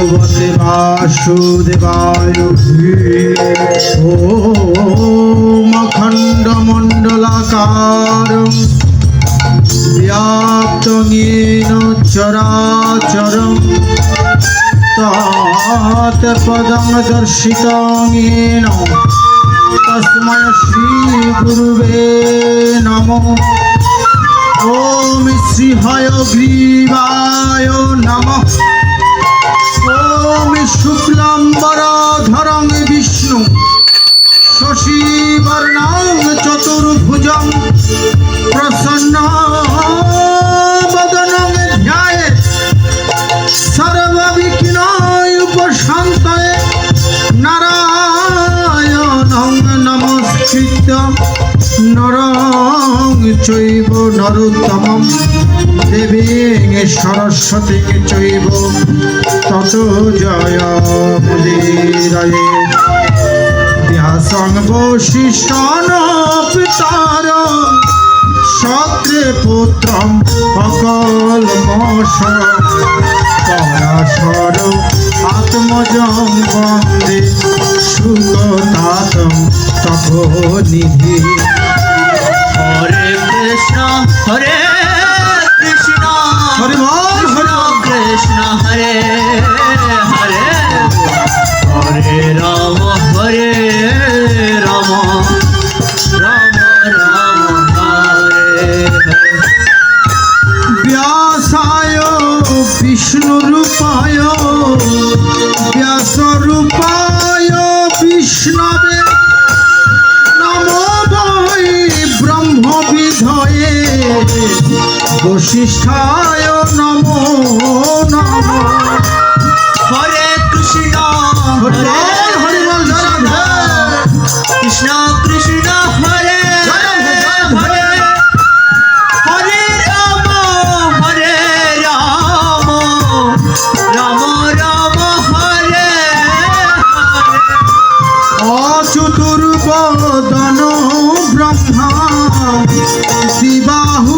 भगवते वासुदेवाय ओम अखण्डमण्डलाकारं व्याप्तं येन चराचरं तत्पदं दर्शितं येन तस्मै श्री गुरुवे नमः। ओम श्री हयग्रीवाय नमः। ओम शुक्लाम्बरधरं विष्णु शशिवर्णं चतुर्भुजं प्रसन्नवदनं ध्यायेत् सर्वविघ्नोपशान्तये नारायणं नमस्कृत्य नरं चैव नरोत्तमं देवीं सरस्वतीं चैव ततो जयमुदीरये। व्यासं वसिष्ठनप्तारं शक्रे पुत्रम् अकल्मषं पराशर आत्मजं वन्दे सुगतातं तपोनिधिं। हरे कृष्ण हरे कृष्ण हरे बोल कृष्ण हरे हरे हरे राम राम राम हरे हरे। व्यासाय विष्णुरूपाय व्यासरूपाय विष्णवे नमो वै ब्रह्मविधये वसिष्ठाय नमो नमः। हरे कृष्ण हरे कृष्ण कृष्ण हरे हरे हरे राम राम राम हरे हरे। अचतुर्वदन ब्रह्मा दिबाहु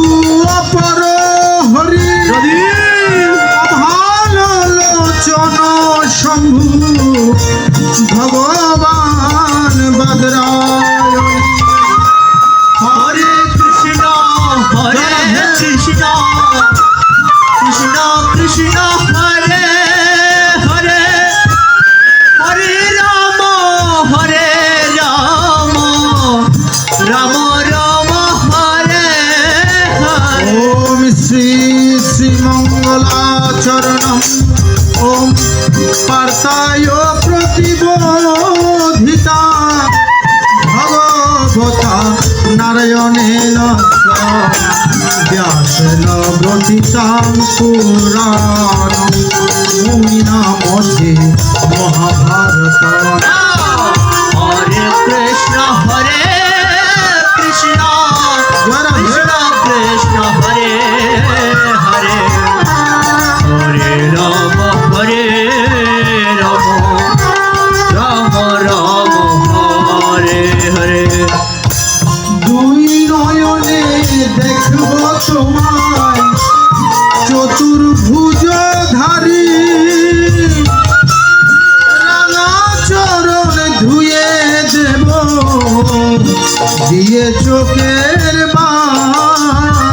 अपर हरि भालोचन शंभु भगवान भद्रायण। हरे कृष्ण कृष्ण कृष्ण हरे हरे हरे राम राम राम हरे हरे। ओम श्री श्रीमंगलाचरणम् ओम पार्थाय प्रतिबोधिता भगवता नारायणेन व्यासेन ग्रथितां पुराणं मुनिना मध्ये महाभारतम्। हरे कृष्ण कृष्ण कृष्ण हरे हरे हरे राम राम राम हरे हरे। দুই নয়নে দেখব তোমায় চতুর্ভুজধারী রাঙা চরণ ধুয়ে দেব দিয়ে চোখের বাড়ি।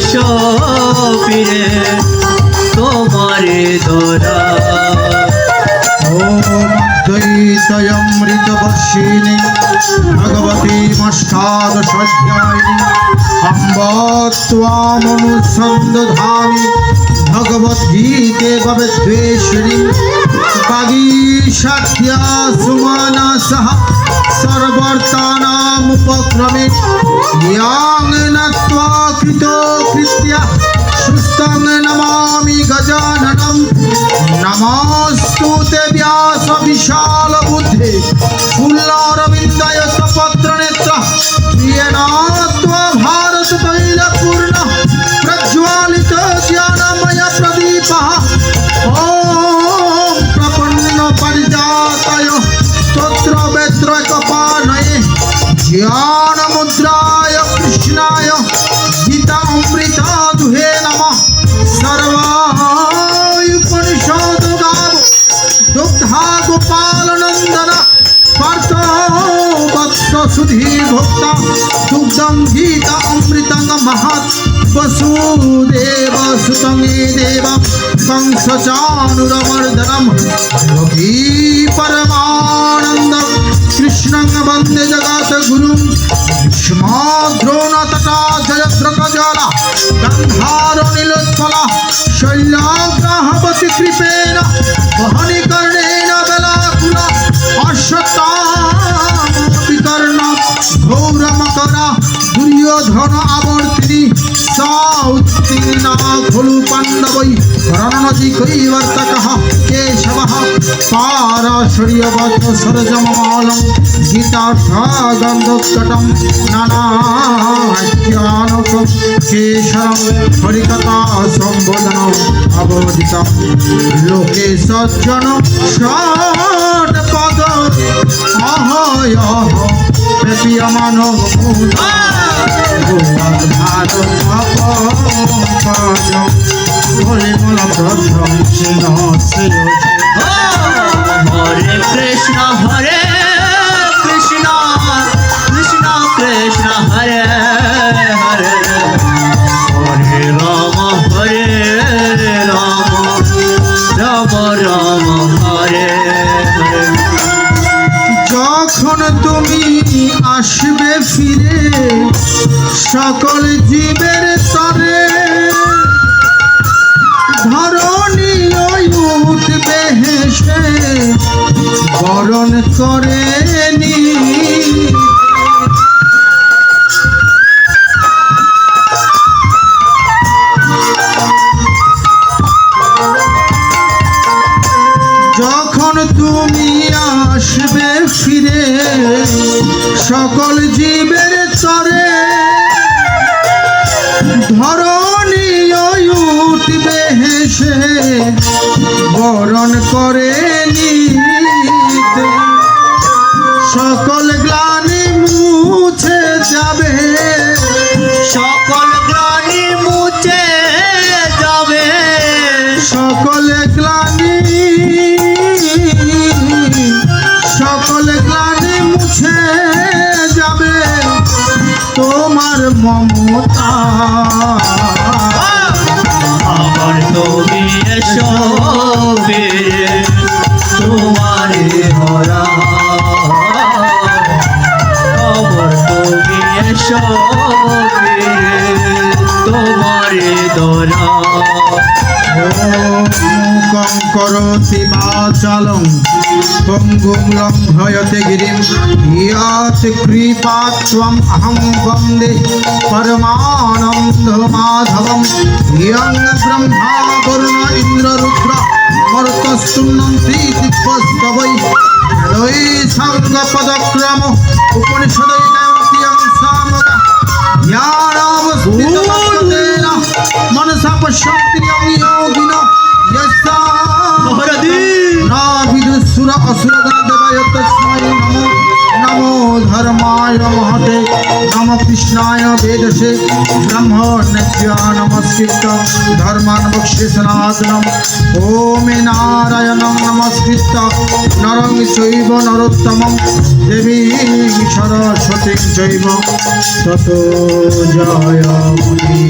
এসো ফিরে তোমারে দরা অদ্বৈতমৃতবর্ষিণী ভগবতী মষ্টাদশাধ্যায়িনী অম্ব ত্বামনুসন্দধামি ভগবদ্গীতে ভবেদ্বেষিণী বাগীশাখ্যা সুমনসঃ সর্বর্তানামুপক্রমে ইয়াং নত্বা কৃতো কৃত্য সুস্থং নমামি গজাননম নমস্তুতে ব্যাস বিশাল বুদ্ধে ফুল্লারবিন্দায় পত্র নেত্র প্রিয়নাত্বা ভারত তৈল পূর্ণ প্রজ্বালিত জ্ঞানময় প্রদীপ ওম প্রপন্ন পরিজাতয় স্তোত্র বেত্র কপানয়ে জ্ঞান মুদ্রায় কৃষ্ণায় গীতা অমৃত দুহে নমঃ সর্বায়ুপনিষদ গাব দুগ্ধা গোপাল নন্দন পার্থ বৎস সুধীর ভোক্তা দুগ্ধম গীতা অমৃতং মহৎ বসুদেব সুতং দেব কংস চানুরমর্দনম রবি পরমানন্দ কৃষ্ণং বন্দে জগত গুরুম ভীষ্মদ্রোণ তথা জয়দ্রকজলা গন্ধার নীলোৎপলা শৈলাগ্রাহবতী কৃপেণ বহনি কর্ণেন বেলাকুলা অশ্বত্থামবিকর্ণ ঘৌরমকরা দুর্যোধন আবর্তিনী সৌত্তীর্ণা খলু পাণ্ডবৈ রণনদী কৈবর্তকः কেশবः পারাশর্যবৎ সরজমমালং গীতার্থগন্ধোৎকটং নানাজ্ঞানকং কেশরং হরিকথা সম্বোধনং অবদিতং লোকে সজ্জন ষটপদ অহয়ঃ প্রতীয়মান হরে কৃষ্ণ কৃষ্ণ কৃষ্ণ হরে হরে হরে রাম রাম রাম হরে হরে যখন তুমি আসবে ফিরে সকল জীবের তরে ধরণী উঠবে হেসে বরণ করে নি যখন তুমি আসবে ফিরে সকল জীবের তরে ধরণী উঠবে হেসে বরণ করে নিতে সকল গ্লানি মুছে যাবে সকল গ্লানি মুছে যাবে সকল গ্লানি মুছে যাবে তোমার মমতা আবার তুমি এসো ফিরে তোমারে ধরা আবার তুমি এসো ফিরে তোমারে ধরা মুখং করোতি বাচালং পঙ্গুং লঙ্ঘয়তে গিরিম ইয়াত কৃপাত্বম অহং বন্দে পরমানন্দ মাধবম ইয়ং ব্রহ্মা বরুণ ইন্দ্র রুদ্র মর্তস্তুন্নন্তি দিব্যস্তবৈ দৈ সঙ্গ পদক্রম উপনিষদৈ নয়ন্ত্যং সামদা জ্ঞানাবস্থিতমত্তেন মনসা পশ্যন্তিয়ং যোগিনো यस्या नाभिदुसुर असुरगण देवाय तस्मै नमो नमो धर्माय महते नमो कृष्णाय वेदसे ब्रह्मण्य नमस्कृत धर्मान् वक्ष्ये सनातनम् ओम नारायणं नमस्कृत नरं चैव नरोत्तमं देवीं सरस्वतीं चैव ततो जयमुनि